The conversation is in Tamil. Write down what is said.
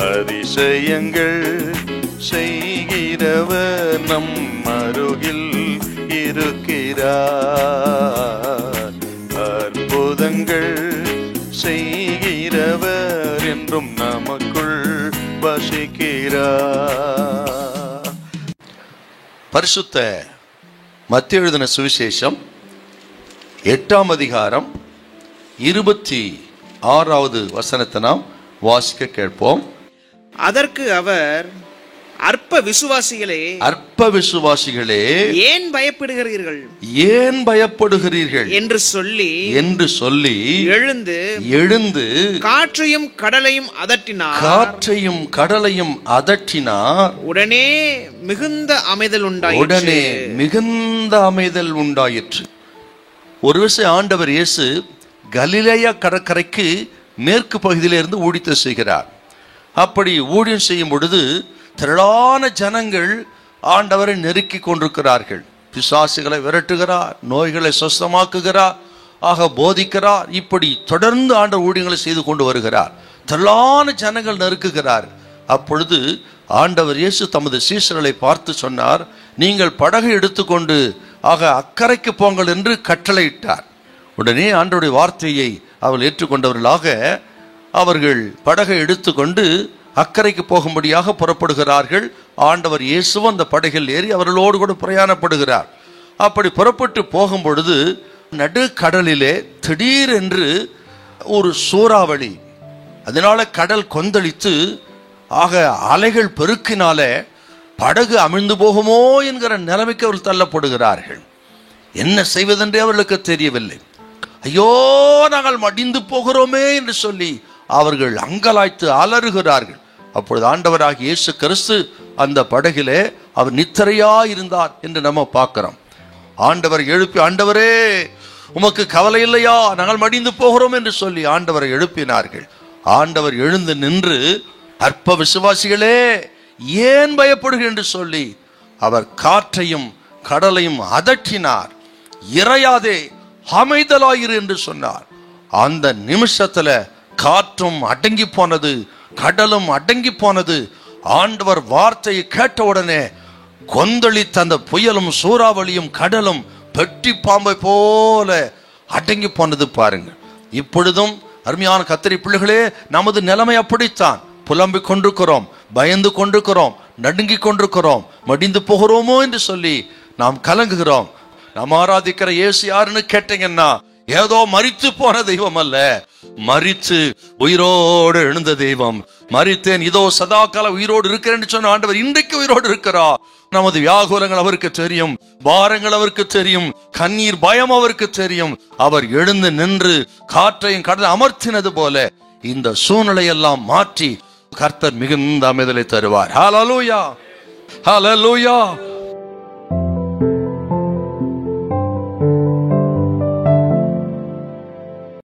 அதிசயங்கள் செய்கிறவர் நம் அருகில் இருக்கிறார். அற்புதங்கள் செய்கிறவர் என்றும் நமக்குள் வசிக்கிறார். பரிசுத்த மத்தேயு எழுதின சுவிசேஷம் 8ஆம் அதிகாரம் 26வது வசனத்தை நாம் வாசிக்க கேட்போம். அதற்கு அவர், அற்ப விசுவாசிகளே ஏன் பயப்படுகிறீர்கள் என்று சொல்லி எழுந்து காற்றையும் கடலையும் அதட்டினார். உடனே மிகுந்த அமைதல் உண்டாயிற்று. ஒரு விஷயம், ஆண்டவர் இயேசு கலிலேயா கடற்கரைக்கு மேற்கு பகுதியிலிருந்து ஊழியத்தை செய்கிறார். அப்படி ஊழியம் செய்யும் பொழுது திரளான ஜனங்கள் ஆண்டவரை நெருக்கி கொண்டிருக்கிறார்கள். பிசாசுகளை விரட்டுகிறார், நோய்களை சுஸ்தமாக்குகிறார், போதிக்கிறார். இப்படி தொடர்ந்து ஆண்டவர் ஊழியங்களை செய்து கொண்டு வருகிறார். திரளான ஜனங்கள் நெருக்குகிறார். அப்பொழுது ஆண்டவர் இயேசு தமது சீஷர்களை பார்த்து சொன்னார், நீங்கள் படகை எடுத்துக்கொண்டு அக்கறைக்கு போங்கள் என்று கட்டளையிட்டார். உடனே ஆண்டவருடைய வார்த்தையை அவர்கள் ஏற்றுக்கொண்டவர்களாக அவர்கள் படகை எடுத்துக்கொண்டு அக்கறைக்கு போகும்படியாக புறப்படுகிறார்கள். ஆண்டவர் இயேசுவும் அந்த படகில் ஏறி அவர்களோடு கூட பிரயாணப்படுகிறார். அப்படி புறப்பட்டு போகும் பொழுது நடுக்கடலிலே திடீரென்று ஒரு சூறாவளி, அதனால கடல் கொந்தளித்து அலைகள் பெருக்கினால படகு அமிழ்ந்து போகுமோ என்கிற நிலைமைக்கு அவர்கள் தள்ளப்படுகிறார்கள். என்ன செய்வதென்றே அவர்களுக்கு தெரியவில்லை. ஐயோ, நாங்கள் மடிந்து போகிறோமே என்று சொல்லி அவர்கள் அங்கலாய்த்து அலறுகிறார்கள். அப்பொழுது ஆண்டவராகிய இயேசு கிறிஸ்து அந்த படகிலே அவர் நித்திரையா இருந்தார் என்று நம்ம பார்க்கிறோம். ஆண்டவர் எழுப்பி, ஆண்டவரே உமக்கு கவலை இல்லையா, நாங்கள் மடிந்து போகிறோம் என்று சொல்லி ஆண்டவரை எழுப்பினார்கள். ஆண்டவர் எழுந்து நின்று, அற்ப விசுவாசிகளே ஏன் பயப்படுகிறீர்கள் என்று சொல்லி அவர் காற்றையும் கடலையும் அதட்டினார். இறையாதே, அமைதலாயிரு என்று சொன்னார். அந்த நிமிஷத்துல காற்றும் அடங்கி போனது, கடலும் அடங்கி போனது. ஆண்டவர் வார்த்தையை கேட்ட உடனே கொந்தளித்த அந்த புயலும் சூறாவளியும் கடலும் பெட்டி பாம்பை போல அடங்கி போனது. பாருங்க, இப்பொழுதும் அருமையான கர்த்தருடைய பிள்ளைகளே, நமது நிலைமை அப்படித்தான். புலம்பிக் கொண்டிருக்கிறோம், பயந்து கொண்டிருக்கிறோம், நடுங்கி கொண்டிருக்கிறோம், மடிந்து போகிறோமோ என்று சொல்லி நாம் கலங்குகிறோம். நாம் ஆராதிக்கிற இயேசு யாருன்னு கேட்டீங்கன்னா, ஏதோ மரித்து போன தெய்வம் அல்ல, மரித்து உயிரோடு எழுந்த தெய்வம். மரித்தேன், இதோ சதா கால உயிரோடு இருக்கிறேன்னு சொன்ன ஆண்டவர் இன்றைக்கு உயிரோடு இருக்கிறார். நமது வியாகுலங்கள் அவருக்கு தெரியும், பாரங்கள் அவருக்கு தெரியும், கண்ணீர் பயம் அவருக்கு தெரியும். அவர் எழுந்து நின்று காற்றையும் கடலை அமர்த்தினது போல இந்த சூழ்நிலையெல்லாம் மாற்றி கர்த்தர் மிகுந்த அமைதலை தருவார். ஹல்லேலூயா, ஹல்லேலூயா.